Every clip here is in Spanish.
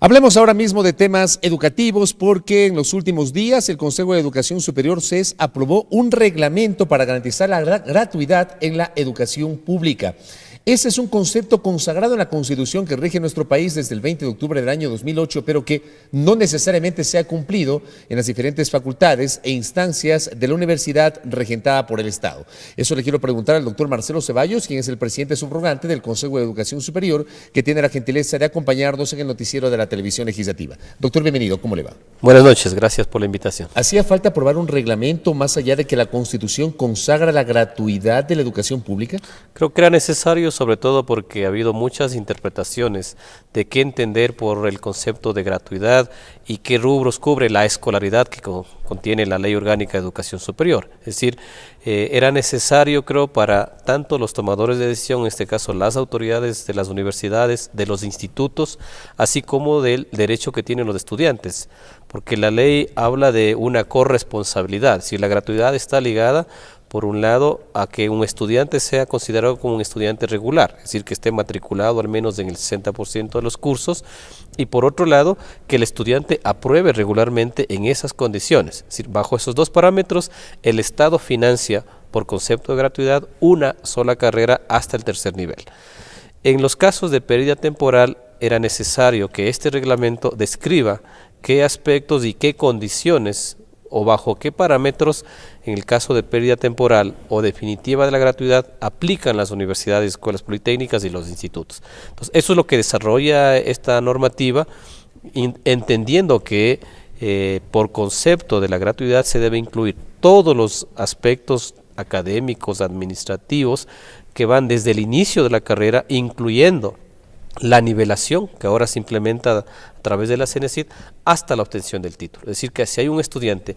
Hablemos ahora mismo de temas educativos porque en los últimos días el Consejo de Educación Superior CES aprobó un reglamento para garantizar la gratuidad en la educación pública. Ese es un concepto consagrado en la Constitución que rige nuestro país desde el 20 de octubre del año 2008, pero que no necesariamente se ha cumplido en las diferentes facultades e instancias de la universidad regentada por el Estado. Eso le quiero preguntar al doctor Marcelo Ceballos, quien es el presidente subrogante del Consejo de Educación Superior, que tiene la gentileza de acompañarnos en el noticiero de la televisión legislativa. Doctor, bienvenido, ¿cómo le va? Buenas noches, gracias por la invitación. ¿Hacía falta aprobar un reglamento más allá de que la Constitución consagra la gratuidad de la educación pública? Creo que era necesario, sobre todo porque ha habido muchas interpretaciones de qué entender por el concepto de gratuidad y qué rubros cubre la escolaridad que contiene la Ley Orgánica de Educación Superior. Es decir, era necesario, creo, para tanto los tomadores de decisión, en este caso las autoridades de las universidades, de los institutos, así como del derecho que tienen los estudiantes, porque la ley habla de una corresponsabilidad. Si la gratuidad está ligada, por un lado, a que un estudiante sea considerado como un estudiante regular, es decir, que esté matriculado al menos en el 60% de los cursos, y por otro lado, que el estudiante apruebe regularmente en esas condiciones. Es decir, bajo esos dos parámetros, el Estado financia, por concepto de gratuidad, una sola carrera hasta el tercer nivel. En los casos de pérdida temporal, era necesario que este reglamento describa qué aspectos y qué condiciones o bajo qué parámetros, en el caso de pérdida temporal o definitiva de la gratuidad, aplican las universidades, escuelas politécnicas y los institutos. Entonces, eso es lo que desarrolla esta normativa, entendiendo que por concepto de la gratuidad se debe incluir todos los aspectos académicos, administrativos, que van desde el inicio de la carrera, incluyendo la nivelación, que ahora se implementa a través de la CENESID, hasta la obtención del título. Es decir, que si hay un estudiante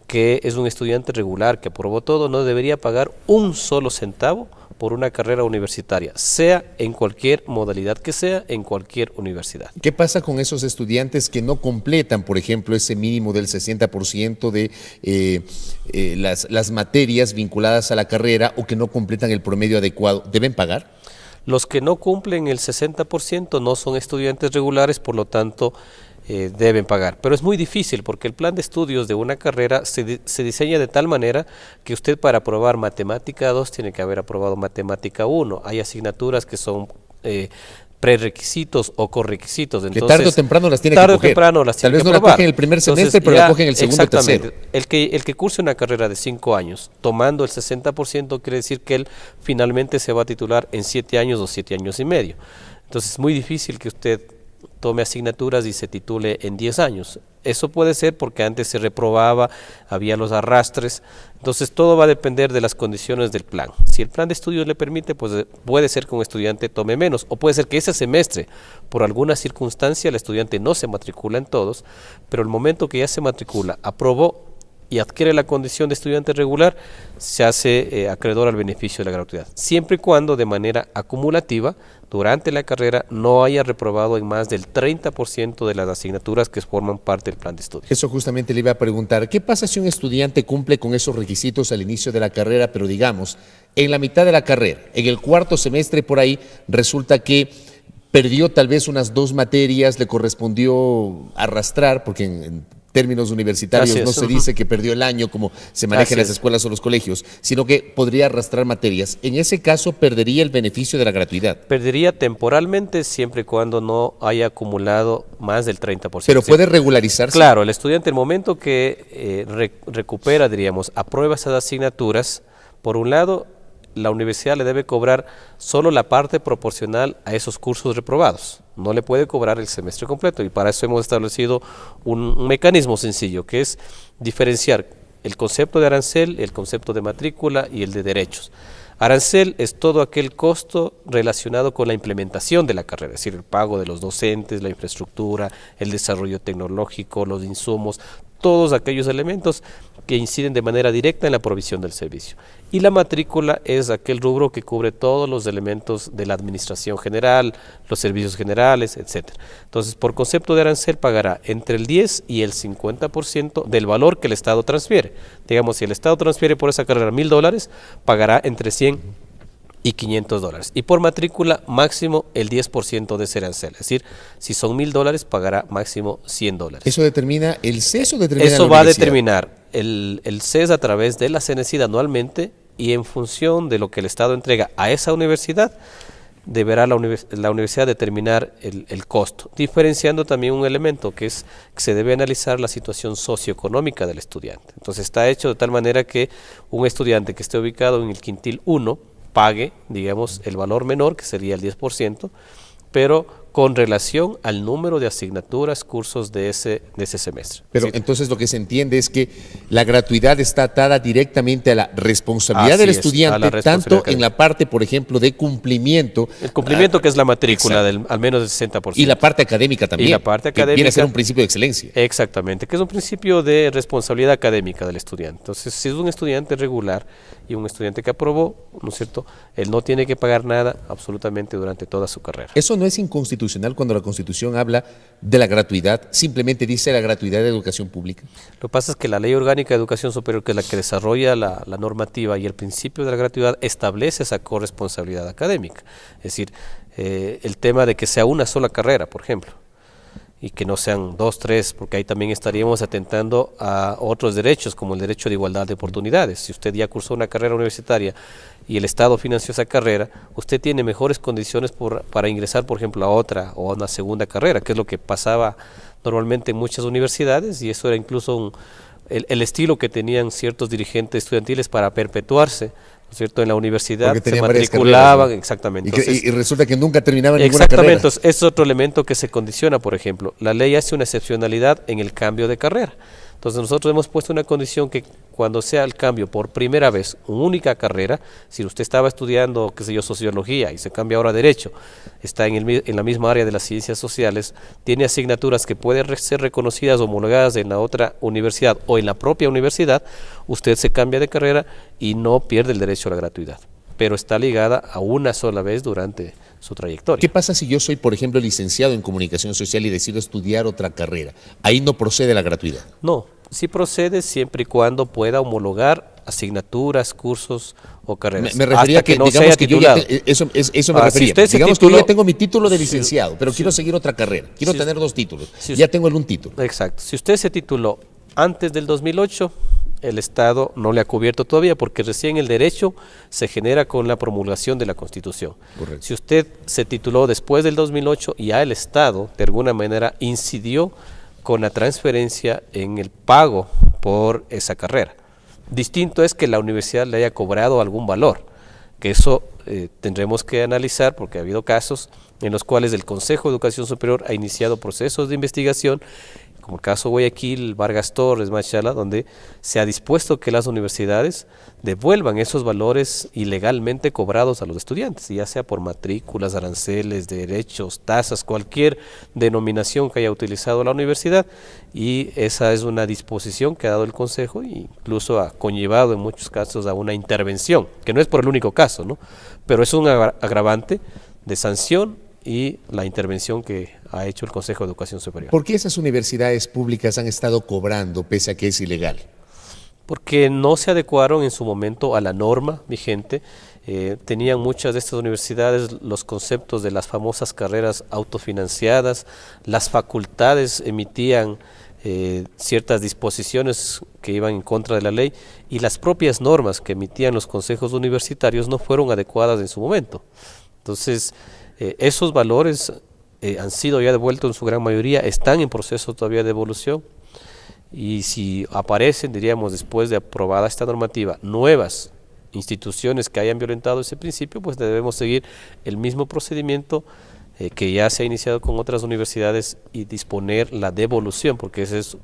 que es un estudiante regular, que aprobó todo, no debería pagar un solo centavo por una carrera universitaria, sea en cualquier modalidad que sea, en cualquier universidad. ¿Qué pasa con esos estudiantes que no completan, por ejemplo, ese mínimo del 60% de las materias vinculadas a la carrera o que no completan el promedio adecuado? ¿Deben pagar? Los que no cumplen el 60% no son estudiantes regulares, por lo tanto deben pagar. Pero es muy difícil porque el plan de estudios de una carrera se diseña de tal manera que usted para aprobar matemática 2 tiene que haber aprobado matemática 1. Hay asignaturas que son prerequisitos o correquisitos. Entonces, que tarde o temprano las tiene que coger. Temprano las Tal tiene vez que no la aprobar. cogen en el primer semestre, pero la cogen en el segundo o tercero. El que curse una carrera de 5 años, tomando el 60%, quiere decir que él finalmente se va a titular en 7 años o 7 años y medio. Entonces es muy difícil que usted tome asignaturas y se titule en 10 años. Eso puede ser porque antes se reprobaba, había los arrastres. Entonces todo va a depender de las condiciones del plan. Si el plan de estudios le permite, pues puede ser que un estudiante tome menos, o puede ser que ese semestre, por alguna circunstancia, el estudiante no se matricula en todos, pero el momento que ya se matricula, aprobó y adquiere la condición de estudiante regular, se hace acreedor al beneficio de la gratuidad, siempre y cuando de manera acumulativa, durante la carrera, no haya reprobado en más del 30% de las asignaturas que forman parte del plan de estudios. Eso justamente le iba a preguntar, ¿qué pasa si un estudiante cumple con esos requisitos al inicio de la carrera, pero digamos, en la mitad de la carrera, en el cuarto semestre por ahí, resulta que perdió tal vez unas 2 materias, le correspondió arrastrar, porque en términos universitarios no se dice que perdió el año como se maneja en las escuelas o los colegios, sino que podría arrastrar materias. En ese caso, perdería el beneficio de la gratuidad. Perdería temporalmente siempre y cuando no haya acumulado más del 30%. Pero puede regularizarse. Claro, el estudiante, el momento que recupera, diríamos, aprueba esas asignaturas, por un lado, la universidad le debe cobrar solo la parte proporcional a esos cursos reprobados. No le puede cobrar el semestre completo, y para eso hemos establecido un mecanismo sencillo, que es diferenciar el concepto de arancel, el concepto de matrícula y el de derechos. Arancel es todo aquel costo relacionado con la implementación de la carrera, es decir, el pago de los docentes, la infraestructura, el desarrollo tecnológico, los insumos, todos aquellos elementos que inciden de manera directa en la provisión del servicio. Y la matrícula es aquel rubro que cubre todos los elementos de la administración general, los servicios generales, etc. Entonces, por concepto de arancel, pagará entre el 10 y el 50% del valor que el Estado transfiere. Digamos, si el Estado transfiere por esa carrera $1,000, pagará entre 100 y $500. Y por matrícula máximo el 10% de ese arancel. Es decir, si son $1,000, pagará máximo $100. ¿Eso determina el CES o determina Eso la va a universidad? determinar el CES a través de la CENESID anualmente, y en función de lo que el Estado entrega a esa universidad, deberá la universidad determinar el costo, diferenciando también un elemento que es que se debe analizar la situación socioeconómica del estudiante. Entonces está hecho de tal manera que un estudiante que esté ubicado en el quintil 1 pague, digamos, el valor menor, que sería el 10%, pero con relación al número de asignaturas, cursos de ese semestre. Pero ¿Sí? entonces lo que se entiende es que la gratuidad está atada directamente a la responsabilidad del estudiante, tanto en la parte, por ejemplo, de cumplimiento. El cumplimiento, que es la matrícula del al menos del 60%. Y la parte académica también. Y la parte académica, que viene a ser un principio de excelencia. Exactamente, que es un principio de responsabilidad académica del estudiante. Entonces, si es un estudiante regular y un estudiante que aprobó, ¿no es cierto?, él no tiene que pagar nada absolutamente durante toda su carrera. Eso no es inconstitucional cuando la Constitución habla de la gratuidad, simplemente dice la gratuidad de educación pública. Lo que pasa es que la Ley Orgánica de Educación Superior, que es la que desarrolla la normativa, y el principio de la gratuidad establece esa corresponsabilidad académica. Es decir, el tema de que sea una sola carrera, por ejemplo, y que no sean 2, 3, porque ahí también estaríamos atentando a otros derechos, como el derecho de igualdad de oportunidades. Si usted ya cursó una carrera universitaria y el Estado financió esa carrera, usted tiene mejores condiciones para ingresar, por ejemplo, a otra o a una segunda carrera, que es lo que pasaba normalmente en muchas universidades, y eso era incluso el estilo que tenían ciertos dirigentes estudiantiles para perpetuarse, ¿cierto? En la universidad se matriculaban, ¿no? Exactamente. Entonces, y resulta que nunca terminaban ninguna carrera. Exactamente, entonces es otro elemento que se condiciona. Por ejemplo, la ley hace una excepcionalidad en el cambio de carrera. Entonces nosotros hemos puesto una condición que cuando sea el cambio por primera vez, una única carrera, si usted estaba estudiando, qué sé yo, sociología y se cambia ahora a derecho, está en la misma área de las ciencias sociales, tiene asignaturas que pueden ser reconocidas o homologadas en la otra universidad o en la propia universidad, usted se cambia de carrera y no pierde el derecho a la gratuidad, pero está ligada a una sola vez durante su trayectoria. ¿Qué pasa si yo soy, por ejemplo, licenciado en comunicación social y decido estudiar otra carrera? Ahí no procede la gratuidad. No, sí procede siempre y cuando pueda homologar asignaturas, cursos o carreras. Me refería hasta que no digamos sea que titulado. Eso me refería. Si digamos que yo ya tengo mi título de licenciado, pero quiero seguir otra carrera. Quiero tener 2 títulos. Ya tengo un título. Exacto. Si usted se tituló antes del 2008, el Estado no le ha cubierto todavía, porque recién el derecho se genera con la promulgación de la Constitución. Correcto. Si usted se tituló después del 2008, ya el Estado de alguna manera incidió con la transferencia en el pago por esa carrera. Distinto es que la universidad le haya cobrado algún valor, que eso tendremos que analizar, porque ha habido casos en los cuales el Consejo de Educación Superior ha iniciado procesos de investigación, como el caso Guayaquil, Vargas Torres, Machala, donde se ha dispuesto que las universidades devuelvan esos valores ilegalmente cobrados a los estudiantes, ya sea por matrículas, aranceles, derechos, tasas, cualquier denominación que haya utilizado la universidad, y esa es una disposición que ha dado el Consejo, e incluso ha conllevado en muchos casos a una intervención, que no es por el único caso, ¿no? Pero es un agravante de sanción y la intervención que ha hecho el Consejo de Educación Superior. ¿Por qué esas universidades públicas han estado cobrando pese a que es ilegal? Porque no se adecuaron en su momento a la norma vigente. Tenían muchas de estas universidades los conceptos de las famosas carreras autofinanciadas, las facultades emitían ciertas disposiciones que iban en contra de la ley, y las propias normas que emitían los consejos universitarios no fueron adecuadas en su momento. Entonces, esos valores han sido ya devueltos en su gran mayoría, están en proceso todavía de devolución, y si aparecen, diríamos, después de aprobada esta normativa, nuevas instituciones que hayan violentado ese principio, pues debemos seguir el mismo procedimiento que ya se ha iniciado con otras universidades y disponer la devolución, porque ese es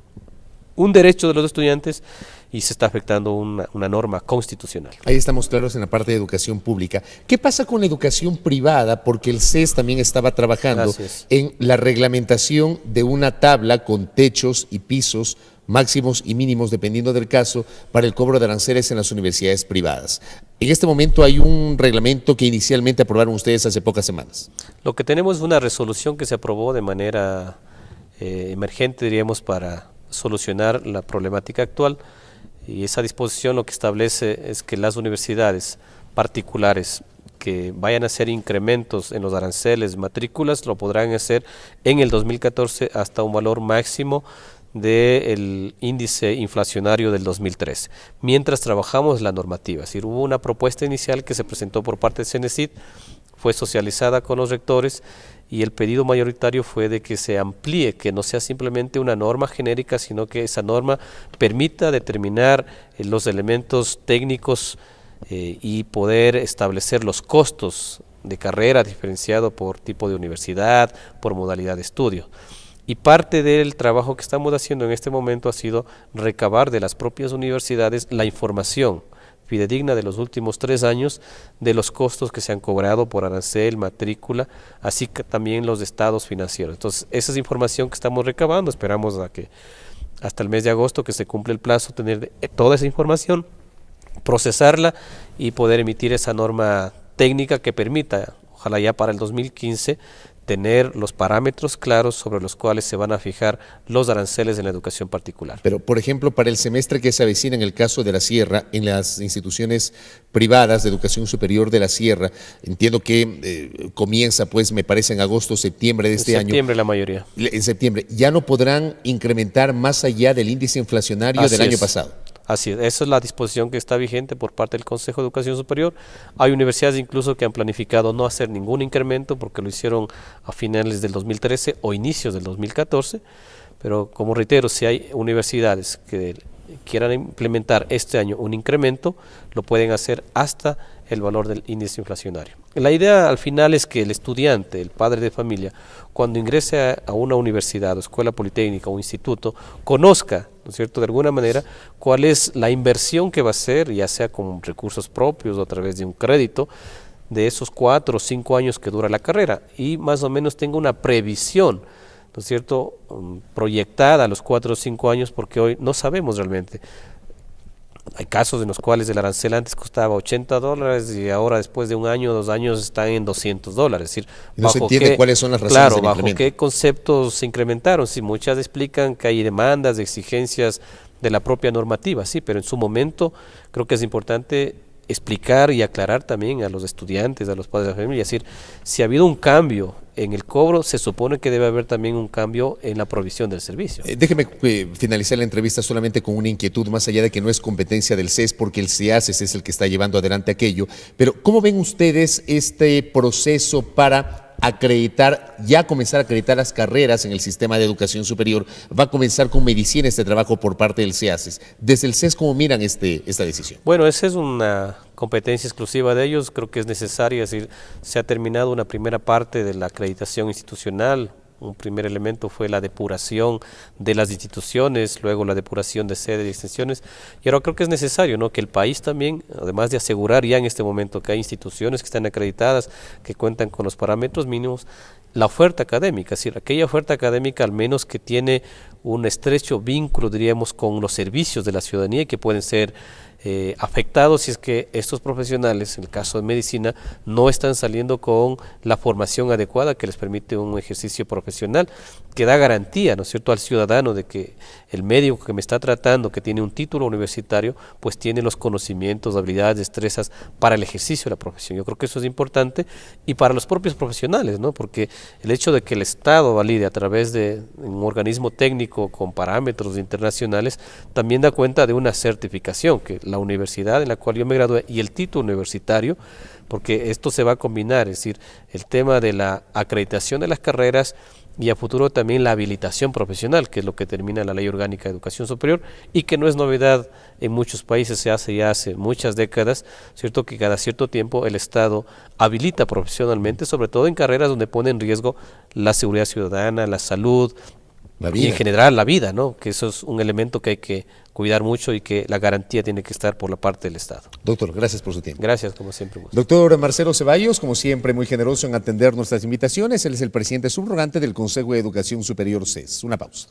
un derecho de los estudiantes y se está afectando una norma constitucional. Ahí estamos claros en la parte de educación pública. ¿Qué pasa con la educación privada? Porque el CES también estaba trabajando en la reglamentación de una tabla con techos y pisos máximos y mínimos, dependiendo del caso, para el cobro de aranceles en las universidades privadas. En este momento hay un reglamento que inicialmente aprobaron ustedes hace pocas semanas. Lo que tenemos es una resolución que se aprobó de manera emergente, diríamos, para solucionar la problemática actual, y esa disposición lo que establece es que las universidades particulares que vayan a hacer incrementos en los aranceles, matrículas, lo podrán hacer en el 2014 hasta un valor máximo del índice inflacionario del 2013, mientras trabajamos la normativa. Es decir, hubo una propuesta inicial que se presentó por parte del CENESID, fue socializada con los rectores y el pedido mayoritario fue de que se amplíe, que no sea simplemente una norma genérica, sino que esa norma permita determinar los elementos técnicos y poder establecer los costos de carrera diferenciado por tipo de universidad, por modalidad de estudio. Y parte del trabajo que estamos haciendo en este momento ha sido recabar de las propias universidades la información fidedigna de los últimos 3 años de los costos que se han cobrado por arancel, matrícula, así que también los estados financieros. Entonces, esa es información que estamos recabando, esperamos a que hasta el mes de agosto, que se cumple el plazo, tener toda esa información, procesarla y poder emitir esa norma técnica que permita, ojalá ya para el 2015, tener los parámetros claros sobre los cuales se van a fijar los aranceles en la educación particular. Pero, por ejemplo, para el semestre que se avecina en el caso de la Sierra, en las instituciones privadas de educación superior de la Sierra, entiendo que comienza, pues, me parece, en agosto, septiembre de este año. En septiembre la mayoría. En septiembre. ¿Ya no podrán incrementar más allá del índice inflacionario del año pasado? Así es, esa es la disposición que está vigente por parte del Consejo de Educación Superior. Hay universidades incluso que han planificado no hacer ningún incremento porque lo hicieron a finales del 2013 o inicios del 2014, pero como reitero, si hay universidades que quieran implementar este año un incremento, lo pueden hacer hasta el valor del índice inflacionario. La idea al final es que el estudiante, el padre de familia, cuando ingrese a una universidad o escuela politécnica o instituto, conozca, ¿no es cierto?, de alguna manera, cuál es la inversión que va a hacer, ya sea con recursos propios o a través de un crédito, de esos 4 o 5 años que dura la carrera y más o menos tenga una previsión, ¿no es cierto?, proyectada a los 4 o 5 años, porque hoy no sabemos realmente. Hay casos en los cuales el arancel antes costaba $80 y ahora después de 1 año, 2 años están en $200. Es decir, no se entiende cuáles son las razones claro, del bajo incremento. qué conceptos se incrementaron. Si muchas explican que hay demandas, exigencias de la propia normativa, sí, pero en su momento creo que es importante explicar y aclarar también a los estudiantes, a los padres de la familia, es decir, si ha habido un cambio en el cobro, se supone que debe haber también un cambio en la provisión del servicio. Déjeme finalizar la entrevista solamente con una inquietud, más allá de que no es competencia del CES, porque el CEACES es el que está llevando adelante aquello, pero ¿cómo ven ustedes este proceso para acreditar, ya comenzar a acreditar las carreras en el sistema de educación superior? Va a comenzar con medicina este trabajo por parte del CEACES. Desde el CES, ¿cómo miran esta decisión? Bueno, esa es una competencia exclusiva de ellos, creo que es necesaria, es decir, se ha terminado una primera parte de la acreditación institucional. Un primer elemento fue la depuración de las instituciones, luego la depuración de sedes y extensiones, y ahora creo que es necesario, ¿no?, que el país también, además de asegurar ya en este momento que hay instituciones que están acreditadas, que cuentan con los parámetros mínimos, la oferta académica, es decir, aquella oferta académica al menos que tiene un estrecho vínculo, diríamos, con los servicios de la ciudadanía y que pueden ser afectados si es que estos profesionales, en el caso de medicina, no están saliendo con la formación adecuada que les permite un ejercicio profesional, que da garantía, ¿no es cierto?, al ciudadano de que el médico que me está tratando, que tiene un título universitario, pues tiene los conocimientos, habilidades, destrezas para el ejercicio de la profesión. Yo creo que eso es importante y para los propios profesionales, ¿no?, porque el hecho de que el Estado valide a través de un organismo técnico con parámetros internacionales también da cuenta de una certificación que la universidad en la cual yo me gradué y el título universitario, porque esto se va a combinar, es decir, el tema de la acreditación de las carreras y a futuro también la habilitación profesional, que es lo que determina la Ley Orgánica de Educación Superior y que no es novedad en muchos países, se hace ya hace muchas décadas, cierto, que cada cierto tiempo el Estado habilita profesionalmente, sobre todo en carreras donde pone en riesgo la seguridad ciudadana, la salud, y en general la vida, ¿no?, que eso es un elemento que hay que cuidar mucho y que la garantía tiene que estar por la parte del Estado. Doctor, gracias por su tiempo. Gracias, como siempre. Gusto. Doctor Marcelo Ceballos, como siempre, muy generoso en atender nuestras invitaciones. Él es el presidente subrogante del Consejo de Educación Superior CES. Una pausa.